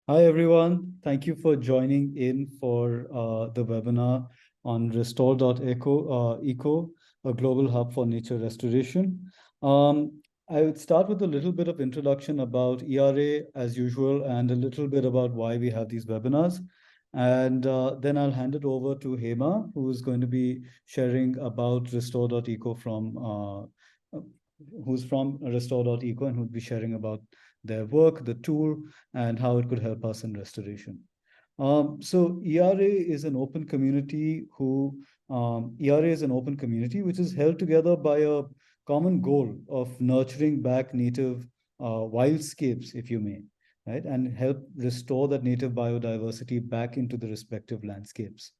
Hi, everyone. Thank you for joining in for the webinar on Restor.eco, a global hub for nature restoration. I would start with a little bit of introduction about ERA as usual, and a little bit about why we have these webinars. And then I'll hand it over to Hema, who is going to be sharing about Restor.eco who's from Restor.eco, and who'll be sharing about their work, the tool, and how it could help us in restoration. So ERA is an open community which is held together by a common goal of nurturing back native wildscapes, if you may, right, and help restore that native biodiversity back into the respective landscapes.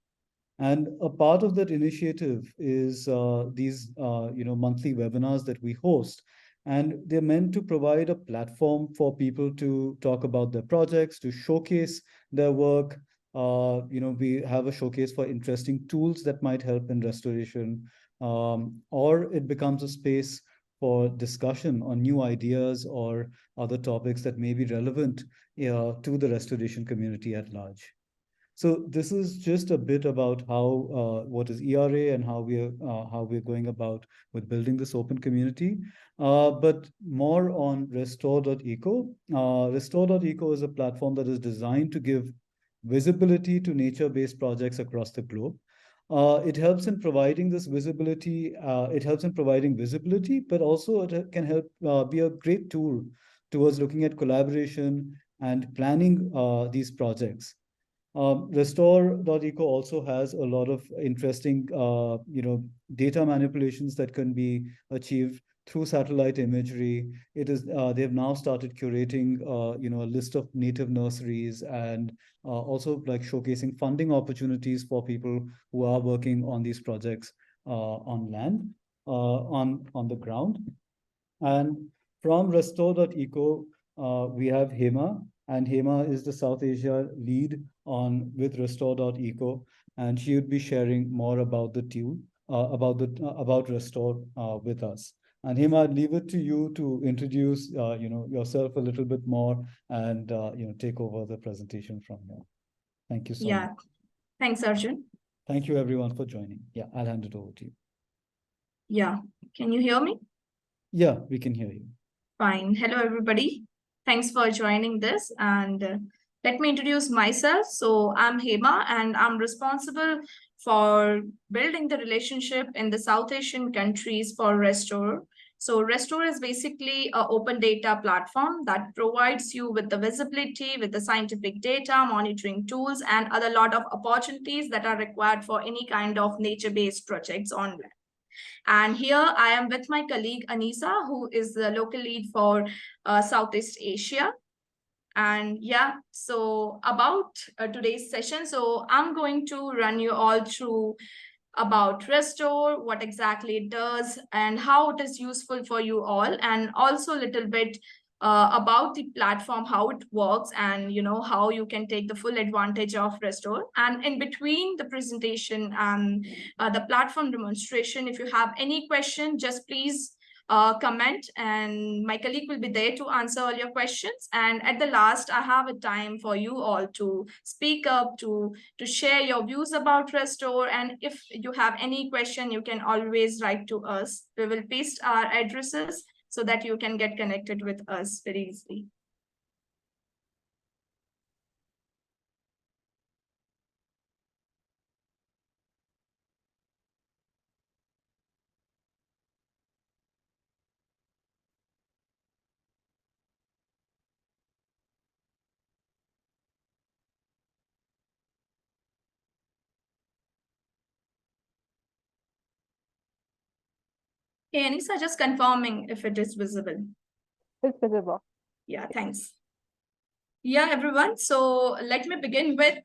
And a part of that initiative is these monthly webinars that we host. And they're meant to provide a platform for people to talk about their projects, to showcase their work. We have a showcase for interesting tools that might help in restoration, or it becomes a space for discussion on new ideas or other topics that may be relevant to the restoration community at large. So this is just a bit about how what is ERA and how we're going about with building this open community. But more on Restor.eco. Restor.eco is a platform that is designed to give visibility to nature-based projects across the globe. It helps in providing this visibility. It helps in providing visibility, but also it can help be a great tool towards looking at collaboration and planning these projects. Restor.eco also has a lot of interesting, data manipulations that can be achieved through satellite imagery. They've now started curating, a list of native nurseries, and also like showcasing funding opportunities for people who are working on these projects on land, on the ground. And from Restor.eco, we have Hema, and Hema is the South Asia lead with Restor.eco, and she would be sharing more about the tool, about Restor with us. And Hema, I'd leave it to you to introduce yourself a little bit more, and take over the presentation from here. Thank you so much. Thanks, Arjun. Thank you everyone for joining. Yeah, I'll hand it over to you. Yeah, can you hear me? Yeah, we can hear you. Fine. Hello, everybody. Thanks for joining this. And let me introduce myself. So I'm Hema, and I'm responsible for building the relationship in the South Asian countries for Restor. So Restor is basically an open data platform that provides you with the visibility, with the scientific data, monitoring tools, and other lot of opportunities that are required for any kind of nature-based projects online. And here I am with my colleague Anisa, who is the local lead for Southeast Asia. And yeah, so about today's session, so I'm going to run you all through about Restor, what exactly it does, and how it is useful for you all, and also a little bit about the platform, how it works, and how you can take the full advantage of Restor. And in between the presentation and the platform demonstration, if you have any question, just please comment, and my colleague will be there to answer all your questions. And at the last, I have a time for you all to speak up, to share your views about Restor. And if you have any question, you can always write to us. We will paste our addresses so that you can get connected with us very easily. Hey, Anissa, just confirming if it is visible. It's visible. Yeah, thanks. Yeah, everyone. So let me begin with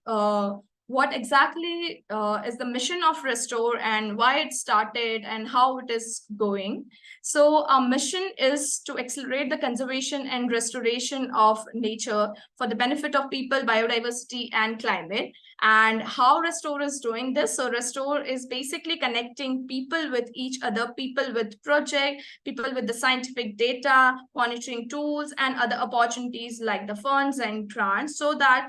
what exactly is the mission of Restore and why it started and how it is going. So our mission is to accelerate the conservation and restoration of nature for the benefit of people, biodiversity, and climate. And how Restore is doing this? So Restore is basically connecting people with each other, people with project, people with the scientific data, monitoring tools, and other opportunities like the funds and grants, so that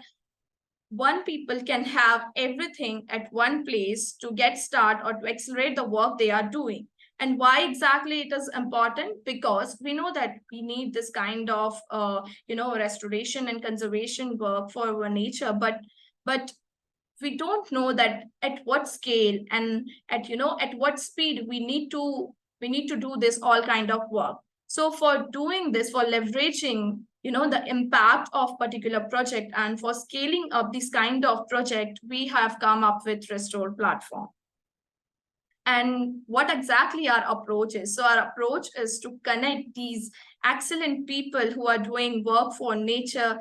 one people can have everything at one place to get started or to accelerate the work they are doing. And why exactly it is important? Because we know that we need this kind of restoration and conservation work for our nature, but we don't know that at what scale and at what speed we need to do this all kind of work. So for doing this, for leveraging the impact of particular project and for scaling up this kind of project, we have come up with Restore platform. And what exactly our approach is? So our approach is to connect these excellent people who are doing work for nature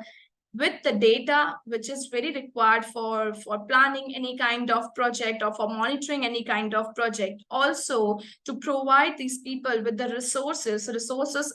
with the data which is very required for planning any kind of project or for monitoring any kind of project. Also to provide these people with the resources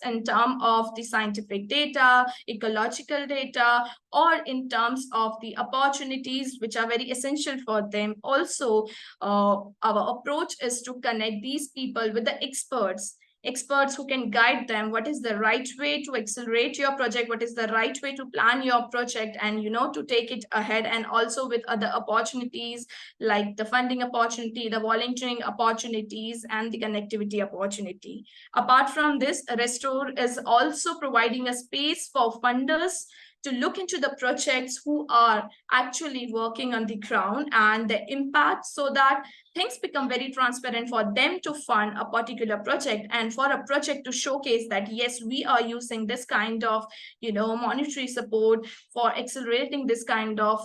in terms of the scientific data, ecological data, or in terms of the opportunities which are very essential for them. Also our approach is to connect these people with the experts who can guide them what is the right way to accelerate your project, what is the right way to plan your project, and to take it ahead, and also with other opportunities like the funding opportunity, the volunteering opportunities, and the connectivity opportunity. Apart from this, Restore is also providing a space for funders to look into the projects who are actually working on the ground and the impact, so that things become very transparent for them to fund a particular project and for a project to showcase that yes, we are using this kind of monetary support for accelerating this kind of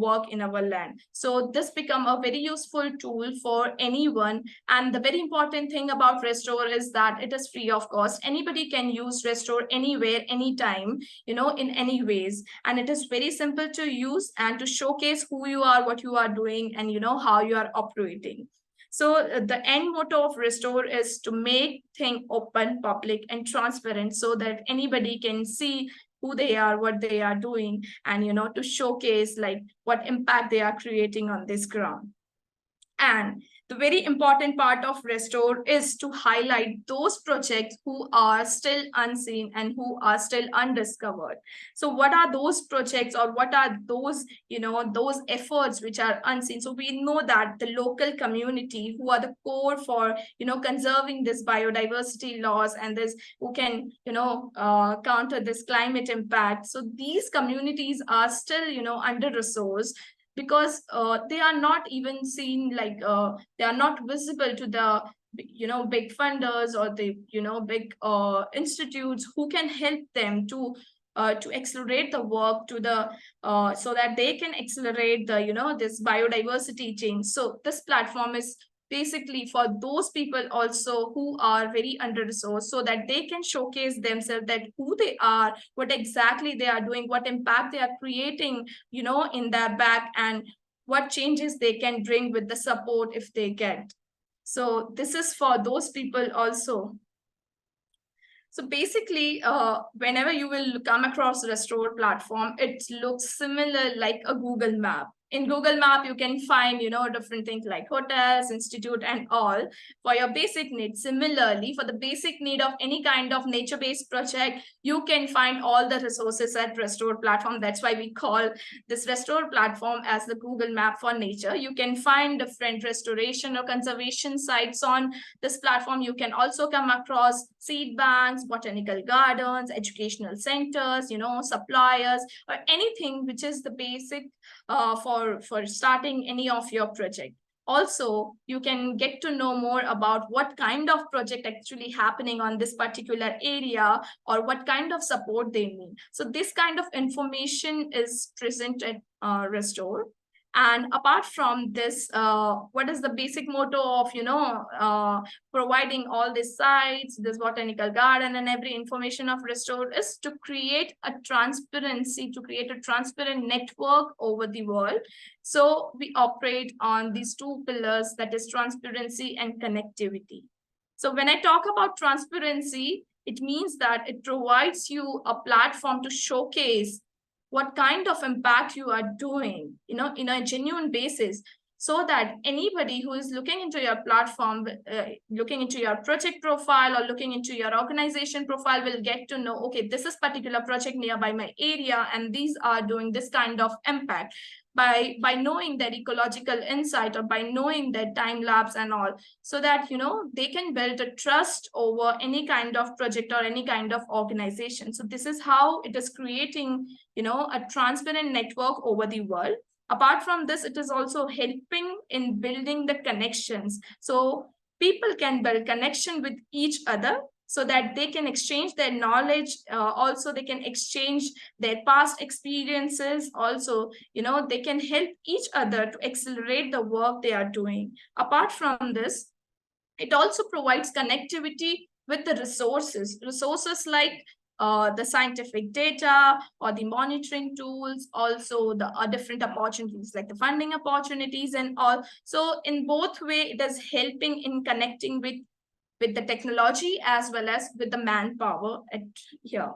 work in our land. So this become a very useful tool for anyone. And the very important thing about Restore is that it is free of cost. Anybody can use Restore anywhere, anytime, in any ways, and it is very simple to use and to showcase who you are, what you are doing, and how you are operating. So the end motto of Restore is to make things open, public, and transparent, so that anybody can see who they are, what they are doing, and to showcase like what impact they are creating on this ground. And the very important part of Restore is to highlight those projects who are still unseen and who are still undiscovered. So what are those projects, or what are those, those efforts which are unseen? So we know that the local community who are the core for, conserving this biodiversity laws and this, who can, counter this climate impact. So these communities are still, under-resourced, because they are not even seen, like they are not visible to the big funders or the big institutes who can help them to accelerate the work to the so that they can accelerate the this biodiversity change. So this platform is basically for those people also who are very under-resourced, so that they can showcase themselves, that who they are, what exactly they are doing, what impact they are creating in their back, and what changes they can bring with the support if they get. So this is for those people also. So basically, whenever you will come across a Restore platform, it looks similar like a Google Map. In Google Map, you can find, different things like hotels, institute, and all for your basic needs. Similarly, for the basic need of any kind of nature-based project, you can find all the resources at Restore platform. That's why we call this Restore platform as the Google Map for nature. You can find different restoration or conservation sites on this platform. You can also come across seed banks, botanical gardens, educational centers, suppliers, or anything which is the basic for starting any of your project. Also, you can get to know more about what kind of project actually happening on this particular area, or what kind of support they need. So this kind of information is present at Restore. And apart from this, what is the basic motto of, providing all these sites, this botanical garden and every information of Restore is to create a transparency, to create a transparent network over the world. So we operate on these two pillars, that is transparency and connectivity. So when I talk about transparency, it means that it provides you a platform to showcase what kind of impact you are doing, in a genuine basis, so that anybody who is looking into your platform, looking into your project profile or looking into your organization profile will get to know, okay, this is particular project nearby my area and these are doing this kind of impact. By knowing their ecological insight or by knowing their time lapse and all, so that they can build a trust over any kind of project or any kind of organization. So this is how it is creating a transparent network over the world. Apart from this, it is also helping in building the connections. So people can build connection with each other so that they can exchange their knowledge. Also, they can exchange their past experiences. Also, they can help each other to accelerate the work they are doing. Apart from this, it also provides connectivity with the resources like the scientific data or the monitoring tools, also the different opportunities like the funding opportunities and all. So in both way, it is helping in connecting with the technology as well as with the manpower at here.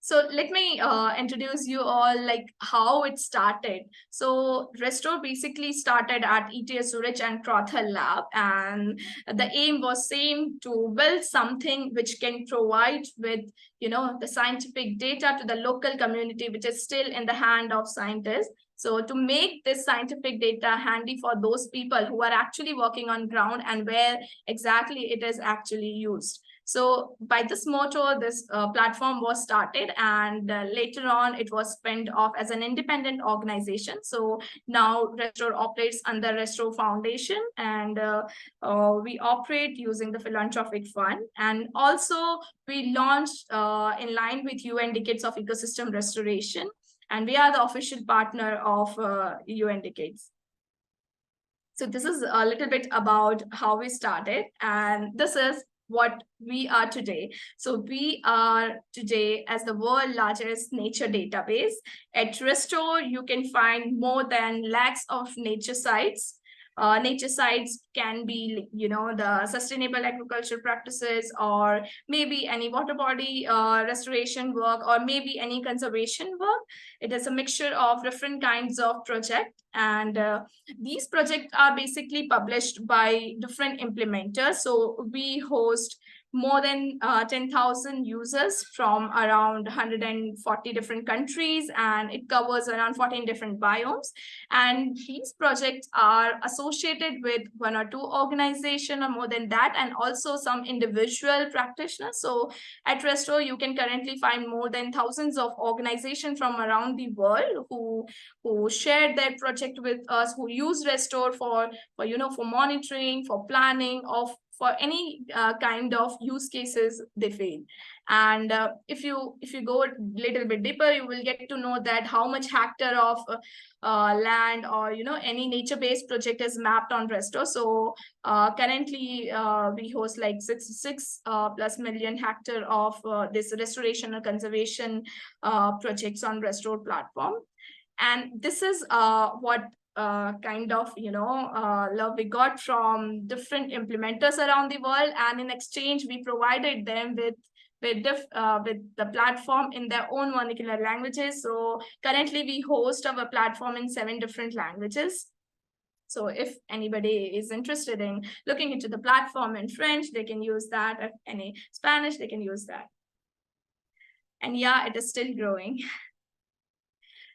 So let me introduce you all like how it started. So Restor basically started at ETS Zurich and Crothel Lab, and the aim was same to build something which can provide with the scientific data to the local community, which is still in the hand of scientists. So to make this scientific data handy for those people who are actually working on ground and where exactly it is actually used. So by this motto, this platform was started, and later on it was spun off as an independent organization. So now Restore operates under Restore Foundation, and we operate using the philanthropic fund. And also we launched in line with UN Decades of Ecosystem Restoration, and we are the official partner of UN Decades. So this is a little bit about how we started, and this is what we are today. So we are today as the world's largest nature database. At Restore, you can find more than lakhs of nature sites. Nature sites can be, the sustainable agriculture practices, or maybe any water body restoration work, or maybe any conservation work. It is a mixture of different kinds of projects, and these projects are basically published by different implementers. So we host more than 10,000 users from around 140 different countries, and it covers around 14 different biomes. And these projects are associated with one or two organizations or more than that, and also some individual practitioners. So at Restore, you can currently find more than thousands of organizations from around the world who share their project with us, who use Restore for monitoring, for planning, of for any kind of use cases they face. And if you go a little bit deeper, you will get to know that how much hectare of land or any nature-based project is mapped on Restore. So currently we host like 66 plus million hectare of this restoration or conservation projects on Restore platform. And this is what kind of love we got from different implementers around the world, and in exchange we provided them with the platform in their own vernacular languages. So currently we host our platform in 7 different languages. So if anybody is interested in looking into the platform in French, they can use that. If any Spanish, they can use that. And yeah, it is still growing.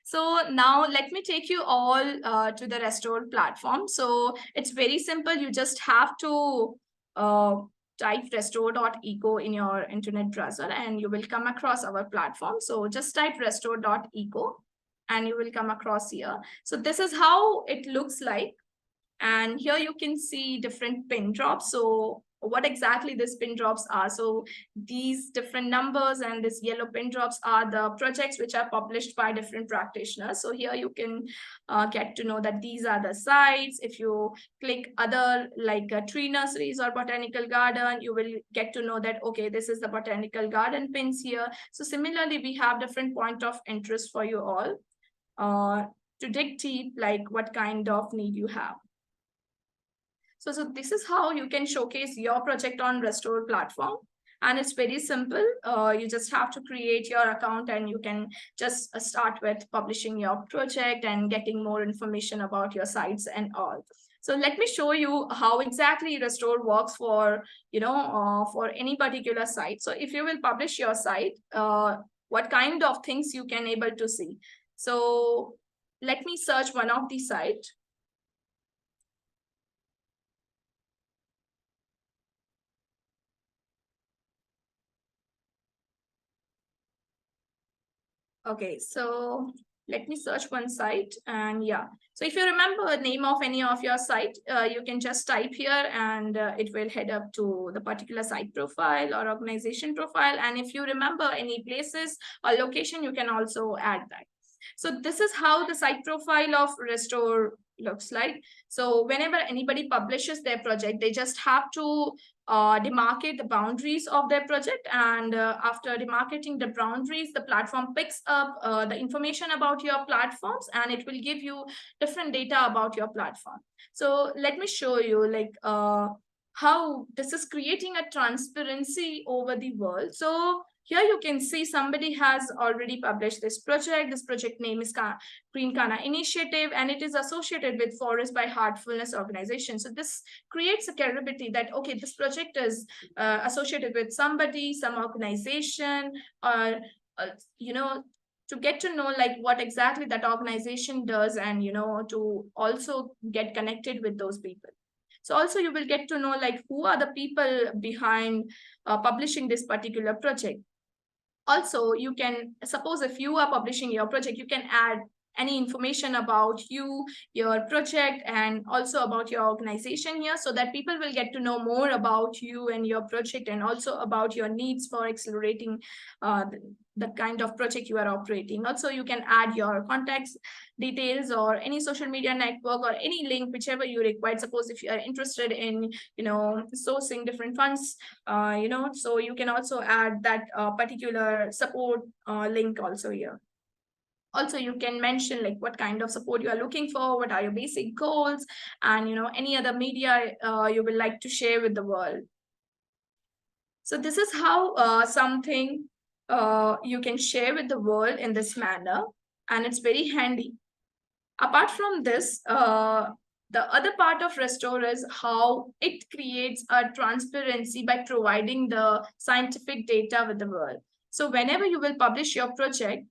So now let me take you all to the Restore platform. So it's very simple. You just have to type Restor.eco in your internet browser and you will come across our platform. So just type Restor.eco and you will come across here. So this is how it looks like. And here you can see different pin drops. So what exactly these pin drops are. So these different numbers and this yellow pin drops are the projects which are published by different practitioners. So here you can get to know that these are the sites. If you click other like tree nurseries or botanical garden, you will get to know that, okay, this is the botanical garden pins here. So similarly, we have different point of interest for you all to dig deep, like what kind of need you have. So this is how you can showcase your project on Restor platform. And it's very simple. You just have to create your account and you can just start with publishing your project and getting more information about your sites and all. So let me show you how exactly Restor works for, for any particular site. So if you will publish your site, what kind of things you can able to see. So let me search one of the site. Okay, so let me search one site and yeah. So if you remember the name of any of your site, you can just type here and it will head up to the particular site profile or organization profile. And if you remember any places or location, you can also add that. So this is how the site profile of Restor looks like. So whenever anybody publishes their project, they just have to demarcate the boundaries of their project. And after demarcating the boundaries, the platform picks up the information about your platforms and it will give you different data about your platform. So let me show you like how this is creating a transparency over the world. So here you can see somebody has already published this project. This project name is Green Kana Initiative, and it is associated with Forest by Heartfulness organization. So this creates a credibility that, okay, this project is associated with somebody, some organization, or, to get to know like what exactly that organization does and, to also get connected with those people. So also you will get to know like who are the people behind publishing this particular project. Also, you can, suppose if you are publishing your project, you can add any information about you, your project, and also about your organization here, so that people will get to know more about you and your project, and also about your needs for accelerating the kind of project you are operating. Also, you can add your contacts details or any social media network or any link, whichever you require. Suppose if you are interested in, sourcing different funds, so you can also add that particular support link also here. Also, you can mention like what kind of support you are looking for, what are your basic goals, and any other media you would like to share with the world. So this is how something you can share with the world in this manner, and it's very handy. Apart from this, the other part of Restor is how it creates a transparency by providing the scientific data with the world. So whenever you will publish your project,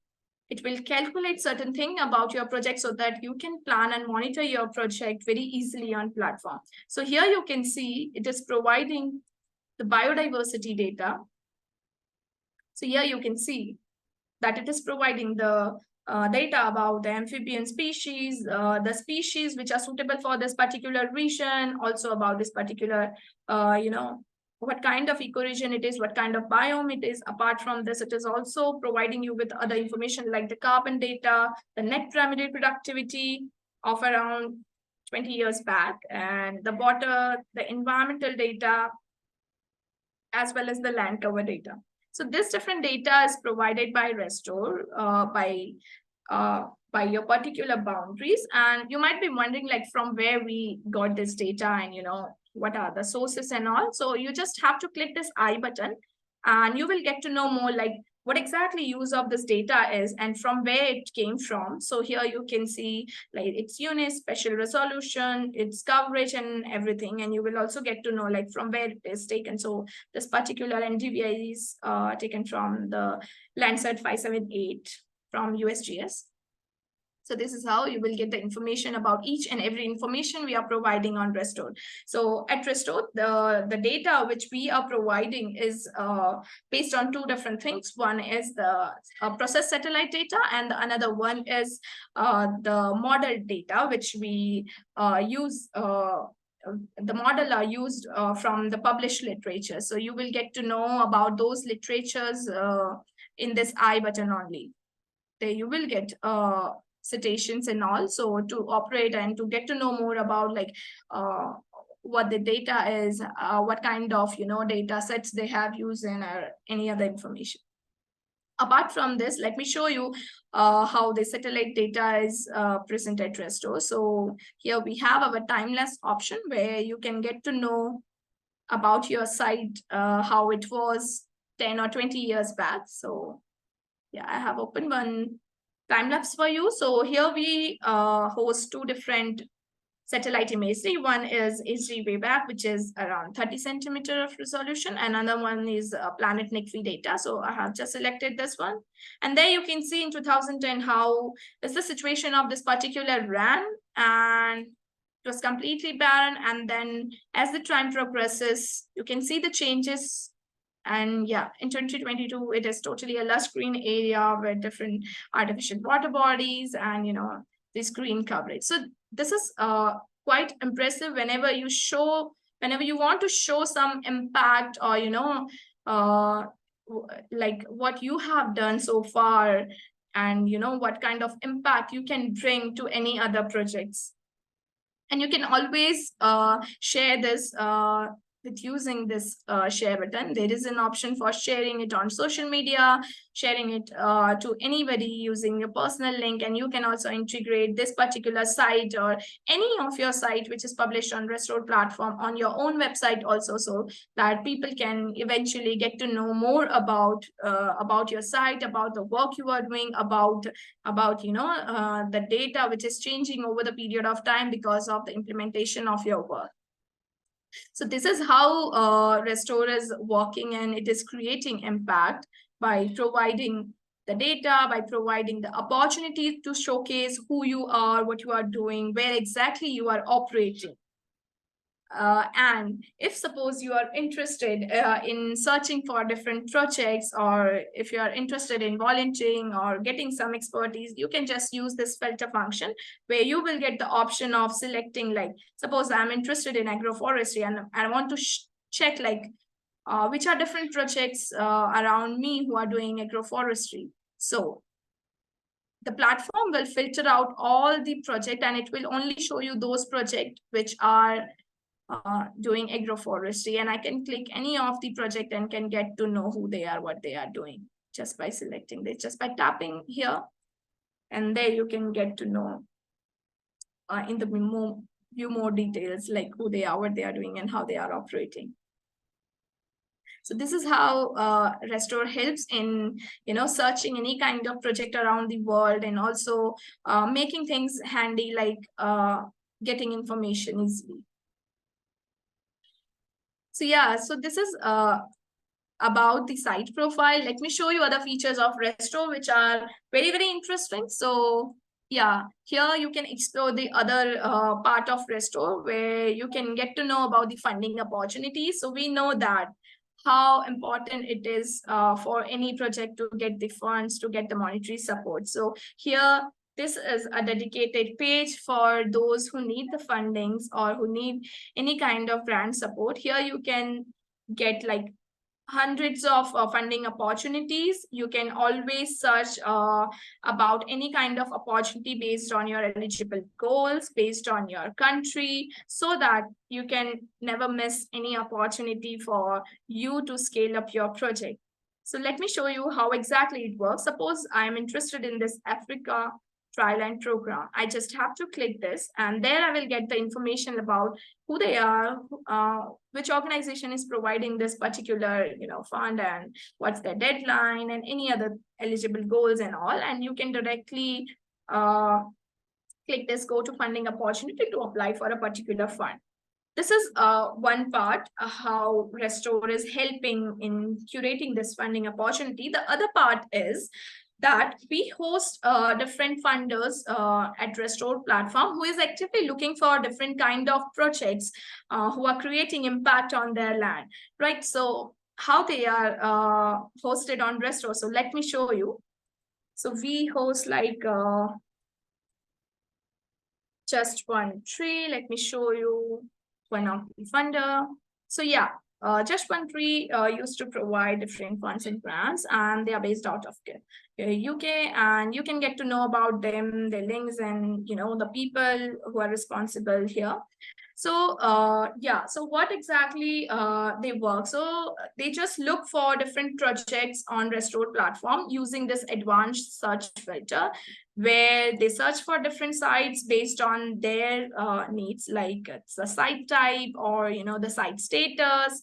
it will calculate certain thing about your project so that you can plan and monitor your project very easily on platform. So here you can see it is providing the biodiversity data. So here you can see that it is providing the data about the amphibian species, the species which are suitable for this particular region, also about this particular, what kind of ecoregion it is, what kind of biome it is. Apart from this, it is also providing you with other information like the carbon data, the net primary productivity of around 20 years back, and the water, the environmental data, as well as the land cover data. So this different data is provided by Restor by your particular boundaries. And you might be wondering like from where we got this data and what are the sources and all. So you just have to click this I button and you will get to know more like what exactly use of this data is and from where it came from. So here you can see like its unit, special resolution, its coverage and everything. And you will also get to know like from where it is taken. So this particular NDVI is taken from the Landsat 578 from USGS. So this is how you will get the information about each and every information we are providing on Restor. So at Restor, the data which we are providing is based on two different things. One is the process satellite data, and another one is the model data, which we use the model are used from the published literature. So you will get to know about those literatures in this I button only. There you will get citations and all. So to operate and to get to know more about like what the data is, what kind of data sets they have used in, or any other information. Apart from this, let me show you how the satellite data is present at Restor. So here we have our timeless option where you can get to know about your site, how it was 10 or 20 years back. So yeah, I have opened one time lapse for you. So here we host two different satellite imagery. One is HD Wayback, which is around 30 centimeter of resolution. And another one is Planet Nick data. So I have just selected this one. And there you can see in 2010 how is the situation of this particular RAN. And it was completely barren. And then as the time progresses, you can see the changes. And yeah, in 2022, it is totally a lush green area with different artificial water bodies and, this green coverage. So this is quite impressive whenever you want to show some impact, or, like what you have done so far, and, what kind of impact you can bring to any other projects. And you can always share this with using this share button. There is an option for sharing it on social media, sharing it to anybody using your personal link. And you can also integrate this particular site or any of your site which is published on Restor platform on your own website also, so that people can eventually get to know more about your site, about the work you are doing, about the data which is changing over the period of time because of the implementation of your work. So this is how Restor is working, and it is creating impact by providing the data, by providing the opportunity to showcase who you are, what you are doing, where exactly you are operating. And if suppose you are interested in searching for different projects, or if you are interested in volunteering or getting some expertise, you can just use this filter function where you will get the option of selecting, like, suppose I'm interested in agroforestry and I want to check like which are different projects around me who are doing agroforestry. So the platform will filter out all the project, and it will only show you those projects which are doing agroforestry. And I can click any of the project and can get to know who they are, what they are doing, just by selecting this, just by tapping here. And there you can get to know in the view more details, like who they are, what they are doing, and how they are operating. So this is how Restor helps in searching any kind of project around the world, and also making things handy, like getting information easily. So yeah, so this is about the site profile. Let me show you other features of Restor which are very, very interesting. So yeah, here you can explore the other part of Restor where you can get to know about the funding opportunities. So we know that how important it is for any project to get the funds, to get the monetary support. So here, this is a dedicated page for those who need the fundings or who need any kind of grant support. Here you can get like hundreds of funding opportunities. You can always search about any kind of opportunity based on your eligible goals, based on your country, so that you can never miss any opportunity for you to scale up your project. So let me show you how exactly it works. Suppose I'm interested in this Africa trial and program. I just have to click this, and there I will get the information about who they are, which organization is providing this particular fund, and what's their deadline, and any other eligible goals and all. And you can directly click this go to funding opportunity to apply for a particular fund. This is one part, how Restor is helping in curating this funding opportunity. The other part is that we host different funders at Restor platform who is actively looking for different kind of projects who are creating impact on their land, right? So how they are hosted on Restor. So let me show you. So we host like just one tree. Let me show you. one of the funder. So yeah, Just One Tree used to provide different funds and grants, and they are based out of UK, and you can get to know about them, their links, and the people who are responsible here. So so what exactly they work? So they just look for different projects on Restor platform using this advanced search filter, where they search for different sites based on their needs, like it's the site type or the site status,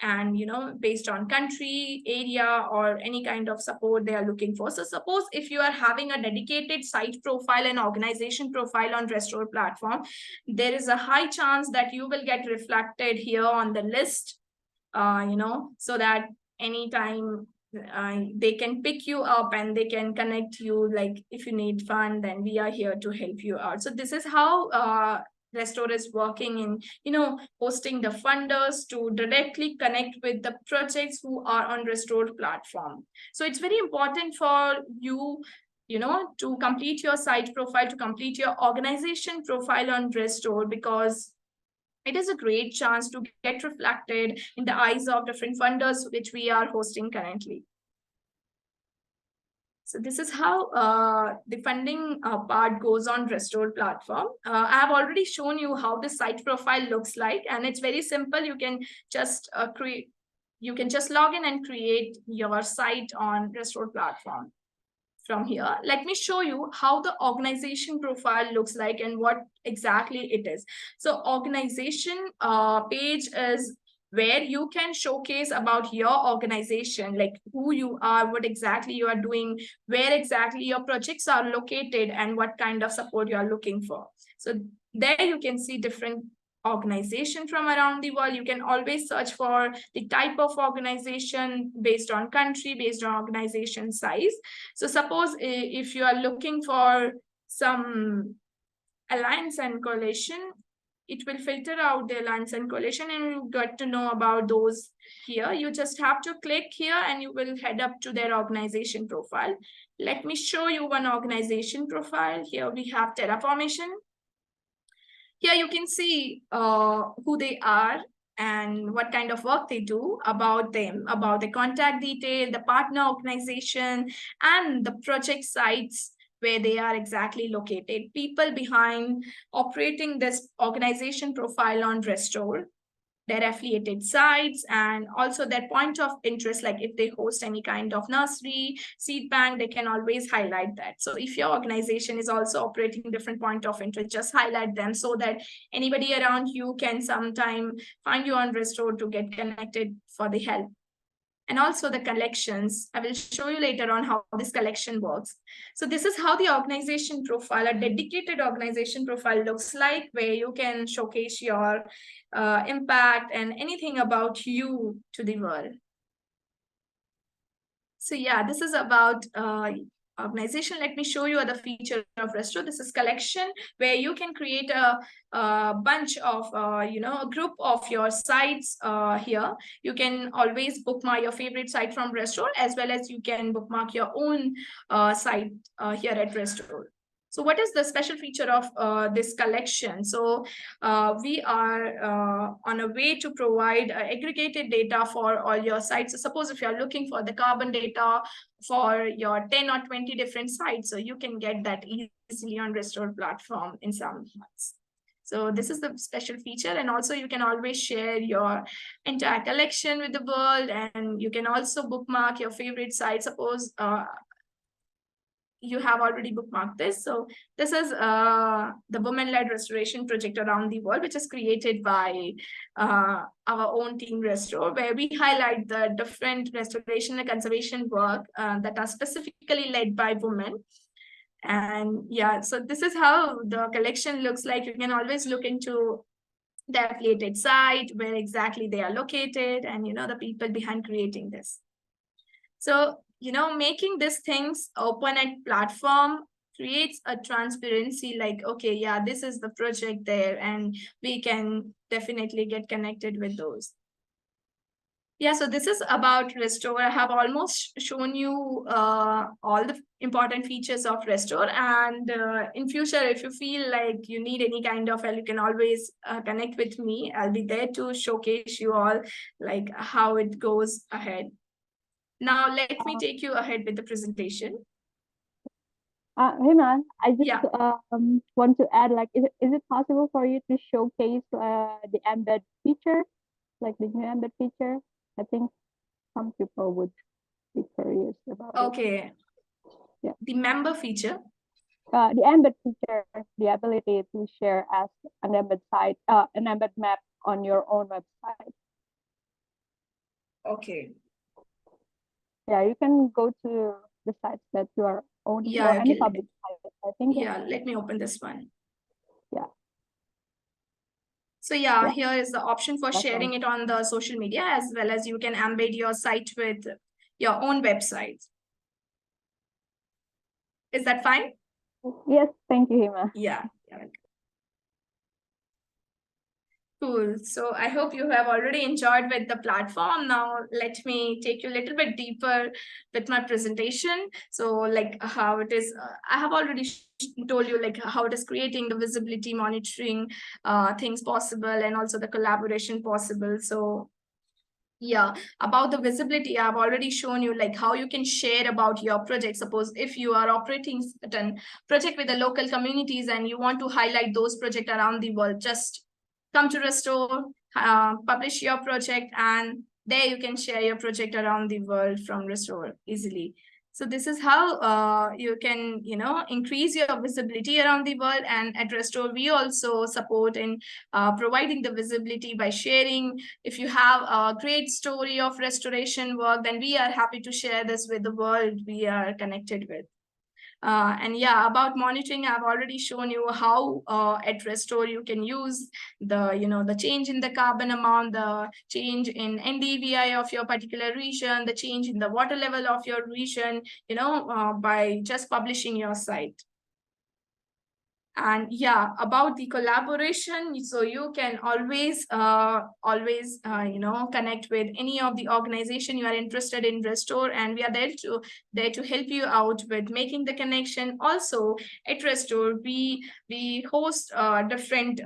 and based on country, area, or any kind of support they are looking for. So suppose if you are having a dedicated site profile and organization profile on Restor platform, there is a high chance that you will get reflected here on the list, so that anytime they can pick you up and they can connect you. Like if you need fund, then we are here to help you out. So this is how Restor is working in, hosting the funders to directly connect with the projects who are on Restor platform. So it's very important for you, to complete your site profile, to complete your organization profile on Restor, because it is a great chance to get reflected in the eyes of different funders, which we are hosting currently. So this is how the funding part goes on Restor platform. I have already shown you how the site profile looks like, and it's very simple. You can just log in and create your site on Restor platform. From here, let me show you how the organization profile looks like and what exactly it is. So organization page is where you can showcase about your organization, like who you are, what exactly you are doing, where exactly your projects are located, and what kind of support you are looking for. So there you can see different organization from around the world. You can always search for the type of organization based on country, based on organization size. So suppose if you are looking for some alliance and coalition, it will filter out the alliance and coalition, and you get to know about those here. You just have to click here and you will head up to their organization profile. Let me show you one organization profile. Here we have Terraformation. Here you can see who they are and what kind of work they do, about them, about the contact detail, the partner organization, and the project sites where they are exactly located. People behind operating this organization profile on Restor, their affiliated sites, and also their point of interest. Like if they host any kind of nursery, seed bank, they can always highlight that. So if your organization is also operating different point of interest, just highlight them so that anybody around you can sometime find you on Restor to get connected for the help. And also the collections. I will show you later on how this collection works. So this is how the organization profile, a dedicated organization profile looks like, where you can showcase your impact and anything about you to the world. So yeah, this is about organization. Let me show you other feature of Restor. This is collection, where you can create a bunch of, a group of your sites here. You can always bookmark your favorite site from Restor, as well as you can bookmark your own site here at Restor. So what is the special feature of this collection? So we are on a way to provide aggregated data for all your sites. So suppose if you're looking for the carbon data for your 10 or 20 different sites, so you can get that easily on Restor platform in some months. So this is the special feature. And also you can always share your entire collection with the world, and you can also bookmark your favorite site. Suppose you have already bookmarked this. So this is the women-led restoration project around the world, which is created by our own team Restor, where we highlight the different restoration and conservation work that are specifically led by women. And yeah, so this is how the collection looks like. You can always look into the affiliated site, where exactly they are located, and the people behind creating this. So making these things open at platform creates a transparency, like, okay, yeah, this is the project there, and we can definitely get connected with those. Yeah, so this is about Restor. I have almost shown you all the important features of Restor. And in future, if you feel like you need any kind of help, you can always connect with me. I'll be there to showcase you all like how it goes ahead. Now, let me take you ahead with the presentation. Hema, I just Yeah. want to add, like, is it possible for you to showcase the embed feature, like the new embed feature? I think some people would be curious about it. Okay. Yeah. The member feature. The embed feature, the ability to share as an embed site, an embed map on your own website. Okay. Yeah, you can go to the sites that you are owning, Yeah, or any okay. public site, I think. Yeah, let me open this one. Yeah. So yeah, Yeah. here is the option for That's sharing it on the social media, as well as you can embed your site with your own website. Is that fine? Yes, thank you, Hema. Yeah. Cool. So I hope you have already enjoyed with the platform. Now let me take you a little bit deeper with my presentation. So like how it is, I have already told you like how it is creating the visibility monitoring things possible, and also the collaboration possible. So yeah, about the visibility, I've already shown you like how you can share about your project. Suppose if you are operating certain project with the local communities and you want to highlight those projects around the world, just come to Restor, publish your project, and there you can share your project around the world from Restor easily. So this is how you can, increase your visibility around the world. And at Restor, we also support in providing the visibility by sharing. If you have a great story of restoration work, then we are happy to share this with the world we are connected with. And yeah, about monitoring, I've already shown you how at Restor you can use the change in the carbon amount, the change in NDVI of your particular region, the change in the water level of your region, by just publishing your site. And yeah, about the collaboration, so you can always connect with any of the organization you are interested in Restor, and we are there to help you out with making the connection. Also at Restor, we host different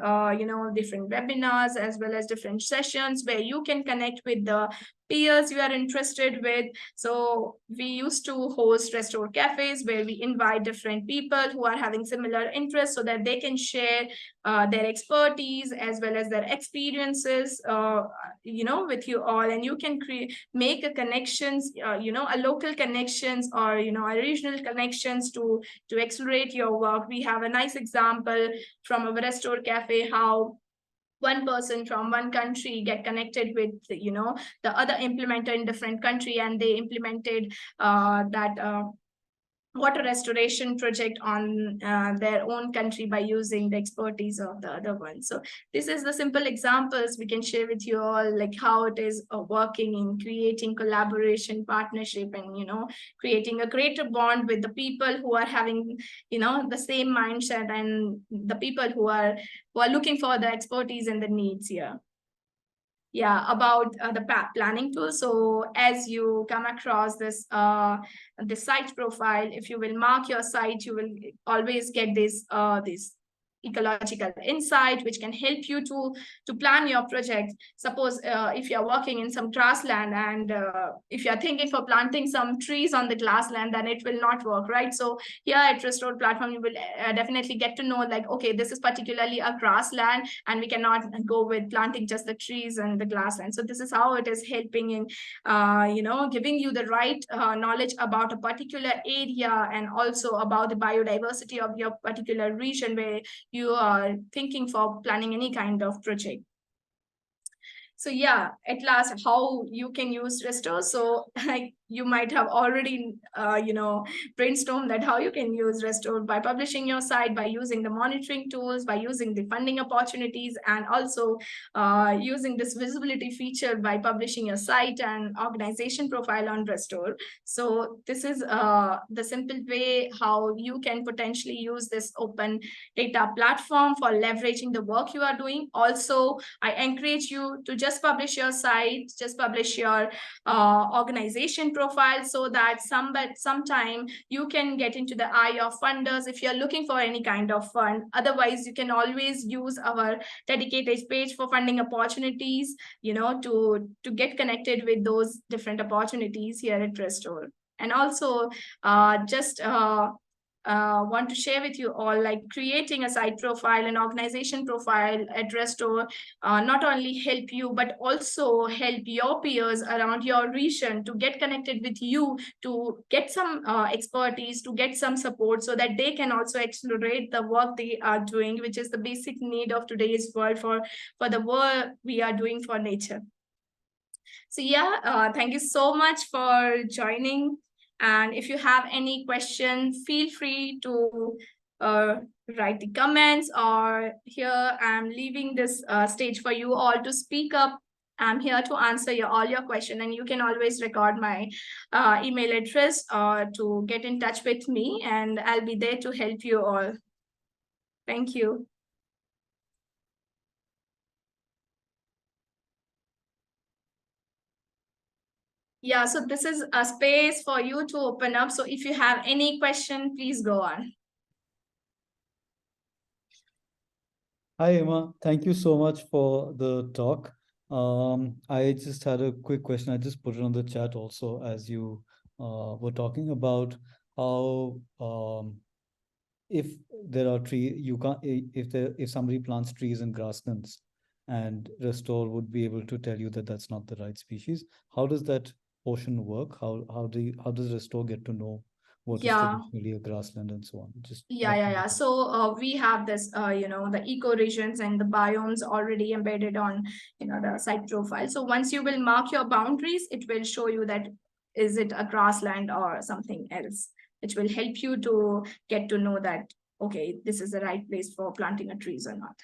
different webinars as well as different sessions where you can connect with the peers you are interested with. So we used to host Restor cafes where we invite different people who are having similar interests so that they can share their expertise as well as their experiences, with you all, and you can make a connections, a local connections or a regional connections to accelerate your work. We have a nice example from a Restor cafe how one person from one country get connected with the other implementer in different country, and they implemented that water restoration project on their own country by using the expertise of the other one. So this is the simple examples we can share with you all, like how it is working in creating collaboration, partnership, and creating a greater bond with the people who are having the same mindset, and the people who are looking for the expertise and the needs here. Yeah, about the planning tool. So as you come across this the site profile, if you will mark your site, you will always get this ecological insight which can help you to plan your project. Suppose if you're working in some grassland, and if you're thinking for planting some trees on the grassland, then it will not work, right? So here at Restor platform, you will definitely get to know like, okay, this is particularly a grassland and we cannot go with planting just the trees and the grassland. So this is how it is helping in giving you the right knowledge about a particular area, and also about the biodiversity of your particular region where you are thinking for planning any kind of project. So yeah, at last, how you can use Restor. So like you might have already, brainstormed that how you can use Restor by publishing your site, by using the monitoring tools, by using the funding opportunities, and also using this visibility feature by publishing your site and organization profile on Restor. So this is the simple way how you can potentially use this open data platform for leveraging the work you are doing. Also, I encourage you to just publish your site, just publish your organization profile, so that sometime you can get into the eye of funders if you're looking for any kind of fund. Otherwise, you can always use our dedicated page for funding opportunities, to get connected with those different opportunities here at Restor. And also, just want to share with you all, like creating a site profile and organization profile at Restor not only help you, but also help your peers around your region to get connected with you, to get some expertise, to get some support, so that they can also accelerate the work they are doing, which is the basic need of today's world for the work we are doing for nature. So yeah, thank you so much for joining. And if you have any question, feel free to write the comments, or here I'm leaving this stage for you all to speak up. I'm here to answer all your questions, and you can always record my email address to get in touch with me, and I'll be there to help you all. Thank you. Yeah, so this is a space for you to open up. So if you have any question, please go on. Hi, Emma. Thank you so much for the talk. I just had a quick question. I just put it on the chat also as you were talking about how if there are trees, you can't if somebody plants trees and grasslands, and Restore would be able to tell you that that's not the right species. How does that portion work? How does Restore get to know what is traditionally a grassland and so on? Just Yeah. So we have this, the ecoregions and the biomes already embedded on, the site profile. So once you will mark your boundaries, it will show you that is it a grassland or something else, which will help you to get to know that, okay, this is the right place for planting a trees or not.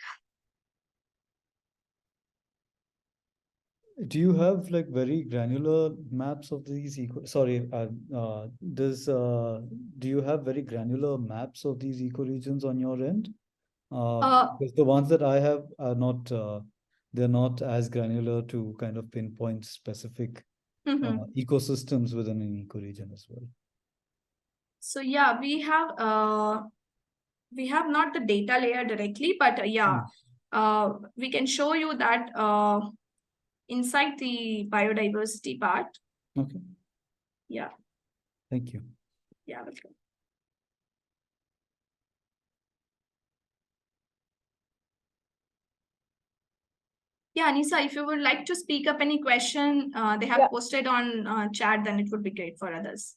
Do you have like very granular maps of these do you have very granular maps of these ecoregions on your end? Because the ones that I have are not, they're not as granular to kind of pinpoint specific ecosystems within an ecoregion as well. So yeah, we have not the data layer directly, but we can show you that inside the biodiversity part. Okay. Yeah. Thank you. Yeah, welcome. Yeah, Anisa, if you would like to speak up any question they have posted on chat, then it would be great for others.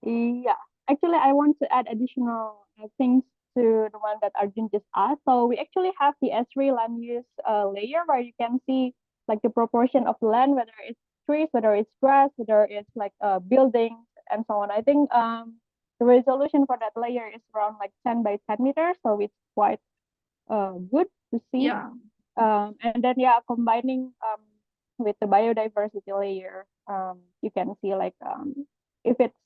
Yeah, actually, I want to add additional things to the one that Arjun just asked. So we actually have the S3 land use layer where you can see like the proportion of land, whether it's trees, whether it's grass, whether it's like buildings and so on. I think the resolution for that layer is around like 10 by 10 meters, so it's quite good to see. Yeah. And then combining with the biodiversity layer, you can see like if it's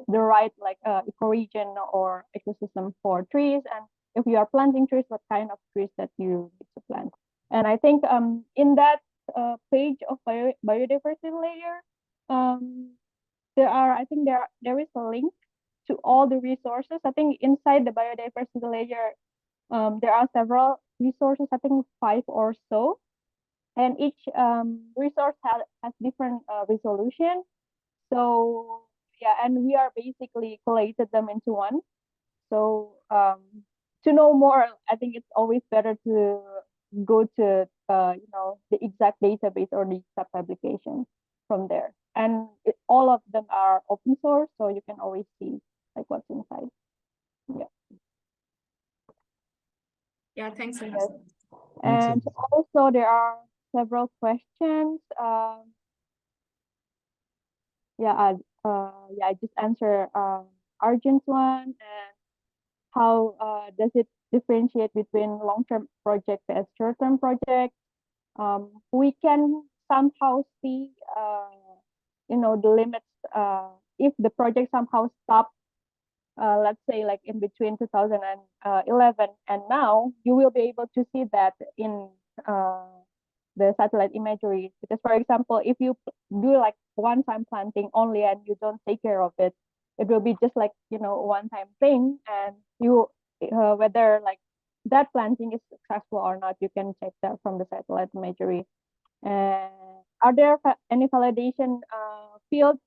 the right like ecoregion or ecosystem for trees, and if you are planting trees, what kind of trees that you need to plant. And I think in that page of biodiversity layer, there is a link to all the resources. I think inside the biodiversity layer, there are several resources, I think 5 or so, and each resource has different resolution. So yeah, and we are basically collated them into one. So to know more, I think it's always better to go to the exact database or the exact publication from there. And all of them are open source, so you can always see like what's inside. Yeah. Yeah, thanks. Yes. And also there are several questions. I just answer Arjun's one, and how does it differentiate between long-term project and short-term project? We can somehow see, the limits. If the project somehow stops, let's say like in between 2011 and now, you will be able to see that in the satellite imagery. Because for example, if you do like one-time planting only and you don't take care of it, it will be just like, one-time thing, and you whether like that planting is successful or not, you can check that from the satellite imagery. And are there any validation field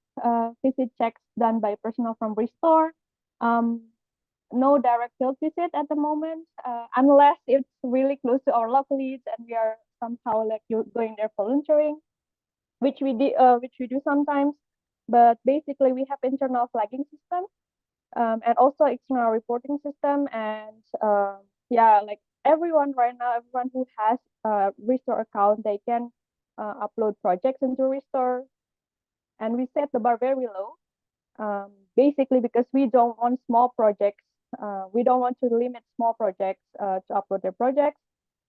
visit checks done by personnel from Restore? No direct field visit at the moment, unless it's really close to our local leads and we are somehow like going there volunteering, which we do sometimes. But basically, we have internal flagging system, and also external reporting system, and like everyone right now, everyone who has a Restore account, they can upload projects into Restore, and we set the bar very low. Basically, because we don't want small projects, we don't want to limit small projects to upload their projects.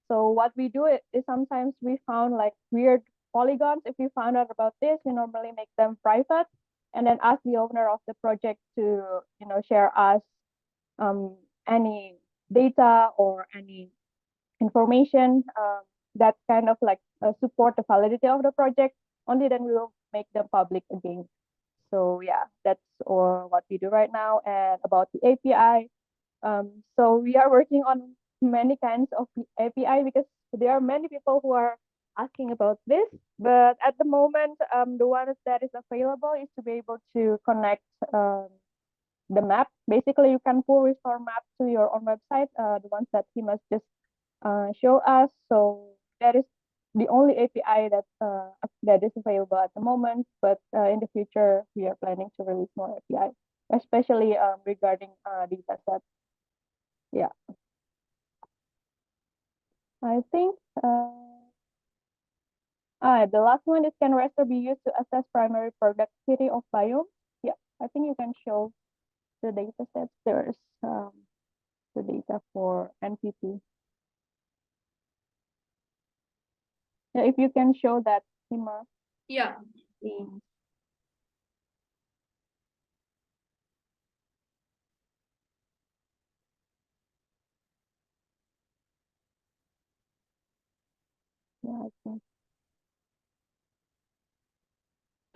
So what we do is sometimes we found like weird polygons. If we found out about this, we normally make them private, and then ask the owner of the project to share us any data or any information that kind of like support the validity of the project. Only then we will make them public again. So yeah, that's what we do right now. And about the API, so we are working on many kinds of API because there are many people who are asking about this. But at the moment, the one that is available is to be able to connect the map. Basically, you can pull Restore map to your own website, the ones that he must just show us. So that is the only API that is available at the moment, but in the future we are planning to release more API, especially regarding data sets. Yeah, I think the last one is, can Restor be used to assess primary productivity of biomes? Yeah, I think you can show the data sets. There's the data for NPP. Yeah, if you can show that, Hema. Yeah. Please. Yeah, I think.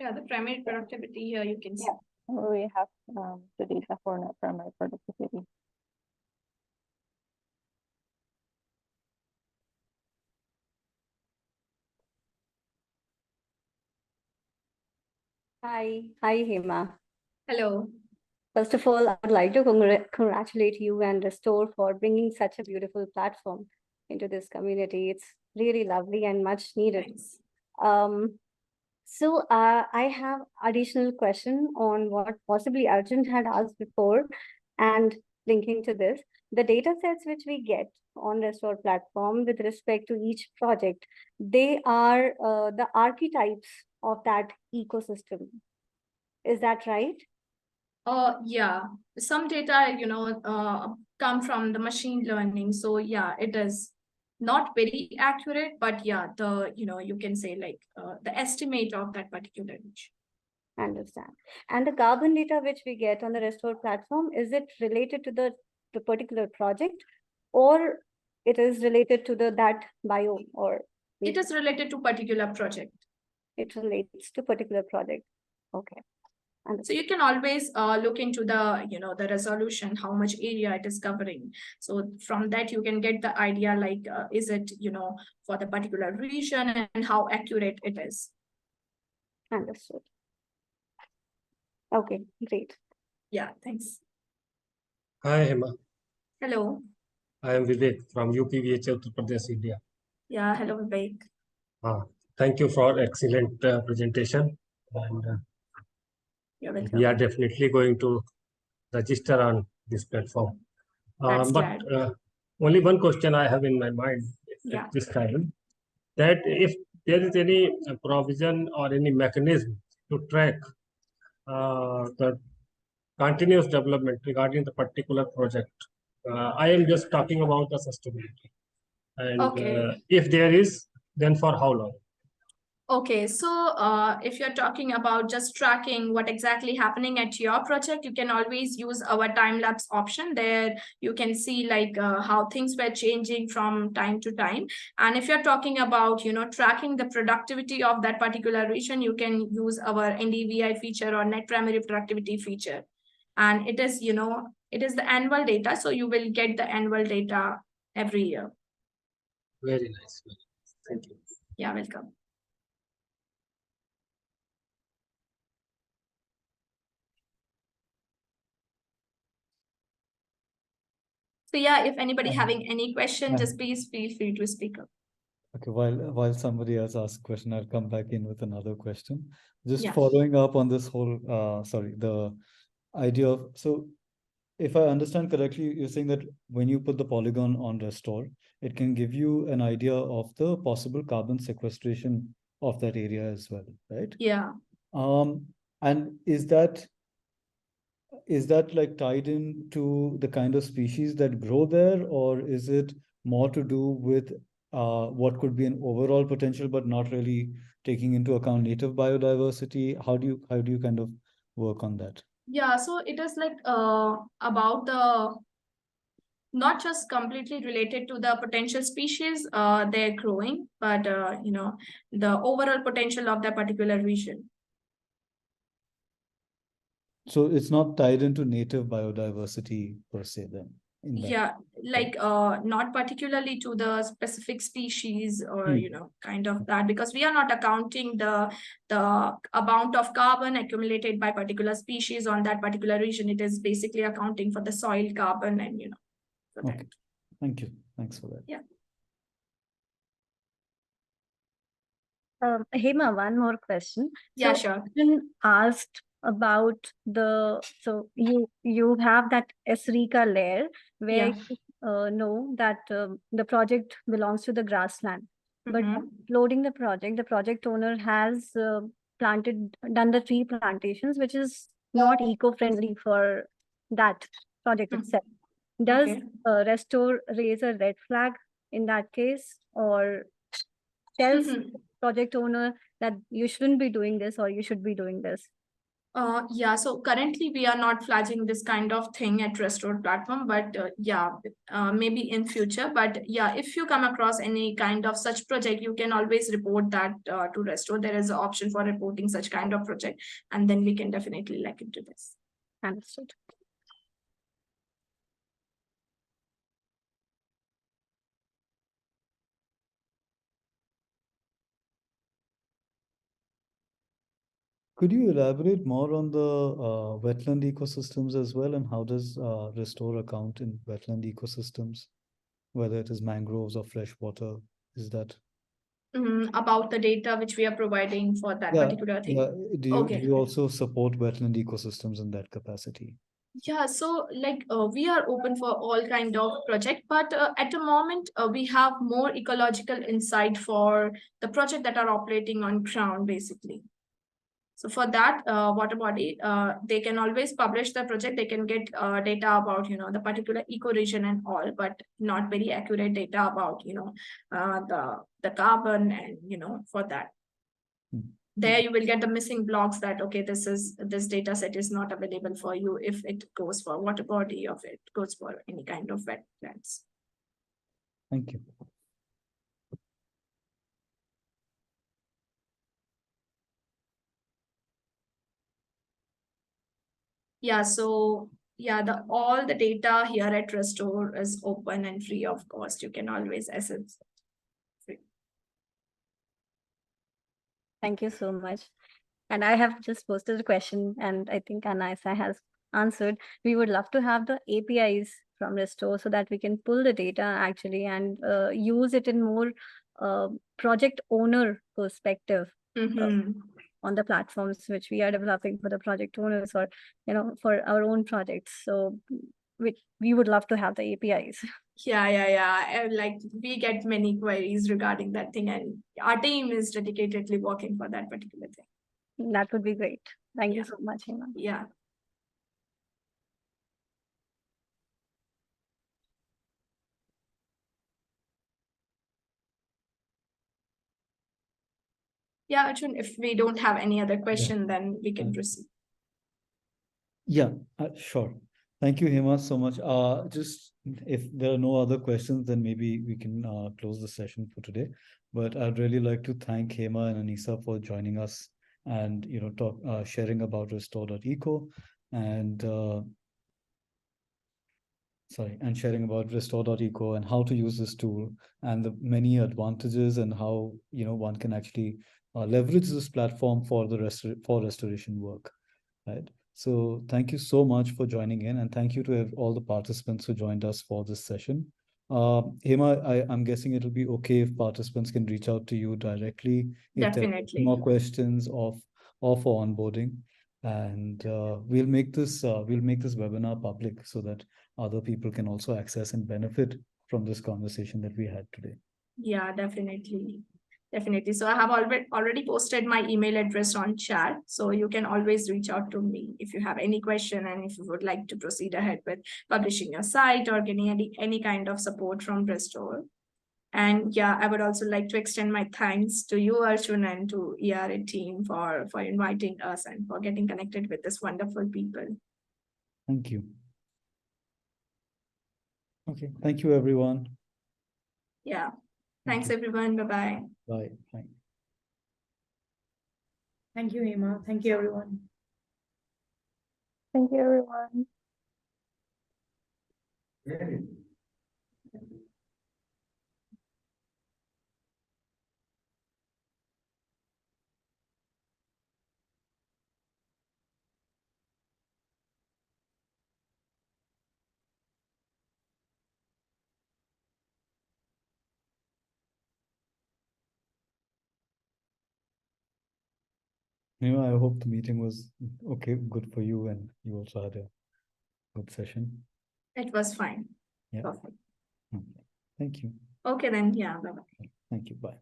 Yeah, the primary productivity here you can see. Yeah, we have the data for net primary productivity. Hi, Hema. Hello. First of all, I would like to congratulate you and Restore for bringing such a beautiful platform into this community. It's really lovely and much needed. Thanks. So I have additional question on what possibly Arjun had asked before, and linking to this, the data sets which we get on Restore platform with respect to each project, they are the archetypes of that ecosystem. Is that right? Yeah, some data, come from the machine learning. So yeah, it is not very accurate, but yeah, you can say like the estimate of that particular niche. Understand. And the carbon data which we get on the Restore platform, is it related to the particular project, or it is related to that biome, or it is related to particular project? It relates to particular project. Okay. So you can always look into the resolution, how much area it is covering. So from that you can get the idea like is it for the particular region and how accurate it is. Understood. Okay, great. Yeah, thanks. Hi, Hema. Hello. I am Vivek from UPVH, Uttar Pradesh, India. Yeah, hello, Vivek. Thank you for excellent presentation. And You're welcome. we are definitely going to register on this platform. But only one question I have in my mind at this time, that if there is any provision or any mechanism to track the continuous development regarding the particular project. I am just talking about the sustainability. And Okay. if there is, then for how long? Okay, so if you're talking about just tracking what exactly happening at your project, you can always use our time-lapse option. There you can see like how things were changing from time to time. And if you're talking about, tracking the productivity of that particular region, you can use our NDVI feature or net primary productivity feature. And it is, it is the annual data. So you will get the annual data every year. Very nice. Thank you. Yeah, welcome. So yeah, if anybody having any question, just please feel free to speak up. Okay, while somebody else asks a question, I'll come back in with another question. Just Yeah. following up on this whole, the idea of, so if I understand correctly, you're saying that when you put the polygon on Restor, it can give you an idea of the possible carbon sequestration of that area as well, right? Yeah. And is that like tied into the kind of species that grow there, or is it more to do with what could be an overall potential, but not really taking into account native biodiversity? How do you kind of work on that? Yeah, so it is like about the not just completely related to the potential species they're growing, but the overall potential of that particular region. So it's not tied into native biodiversity per se then? Yeah, like not particularly to the specific species or kind of that, because we are not accounting the amount of carbon accumulated by particular species on that particular region. It is basically accounting for the soil carbon and for that. Okay, thank you. Thanks for that. Yeah. Hema, one more question. Yeah, so sure. Been asked about so you have that SRECA layer where you know that the project belongs to the grassland, but uploading the project owner has done the tree plantations, which is not eco-friendly for that project itself. Does Restor raise a red flag in that case, or tells project owner that you shouldn't be doing this or you should be doing this? Yeah, so currently we are not flagging this kind of thing at Restor platform, but maybe in future. But yeah, if you come across any kind of such project, you can always report that to Restor. There is an option for reporting such kind of project, and then we can definitely look into this. Understood. Could you elaborate more on the wetland ecosystems as well, and how does Restor account in wetland ecosystems, whether it is mangroves or freshwater? Is that about the data which we are providing for that particular thing? Yeah. Do you also support wetland ecosystems in that capacity? Yeah, so like we are open for all kind of project, but at the moment we have more ecological insight for the project that are operating on ground basically. So for that water body, they can always publish the project. They can get data about the particular ecoregion and all, but not very accurate data about the carbon and for that. There you will get the missing blocks that okay, this data set is not available for you if it goes for water body or if it goes for any kind of wetlands. Thank you. Yeah, so yeah, all the data here at Restor is open and free of cost. You can always access free. Thank you so much. And I have just posted a question, and I think Anaisa has answered. We would love to have the APIs from Restor so that we can pull the data actually and use it in more project owner perspective. On the platforms which we are developing for the project owners or for our own projects. So we would love to have the APIs. Yeah. Like we get many queries regarding that thing, and our team is dedicatedly working for that particular thing. That would be great. Thank you so much, Hema. Yeah. Yeah, Arjun, if we don't have any other question, then we can proceed. Yeah, sure. Thank you, Hema, so much. Just if there are no other questions, then maybe we can close the session for today. But I'd really like to thank Hema and Anisa for joining us and sharing about Restor.eco and sharing about Restor.eco and how to use this tool and the many advantages and how one can actually leverage this platform for the restoration work, right? So thank you so much for joining in, and thank you to all the participants who joined us for this session. Hema, I'm guessing it'll be okay if participants can reach out to you directly if there are more questions or for onboarding. And we'll make this webinar public so that other people can also access and benefit from this conversation that we had today. Yeah, definitely. Definitely. So I have already posted my email address on chat. So you can always reach out to me if you have any question and if you would like to proceed ahead with publishing your site or getting any kind of support from Restor. And yeah, I would also like to extend my thanks to you, Arjun, and to ERA team for inviting us and for getting connected with this wonderful people. Thank you. Okay. Thank you, everyone. Yeah. Thanks, everyone. Bye-bye. Bye. Bye. Thank you, Hema. Thank you, everyone. Thank you, everyone. I hope the meeting was okay, good for you, and you also had a good session. It was fine. Yeah. Perfect. Okay. Thank you. Okay, then. Yeah. Bye-bye. Thank you. Bye.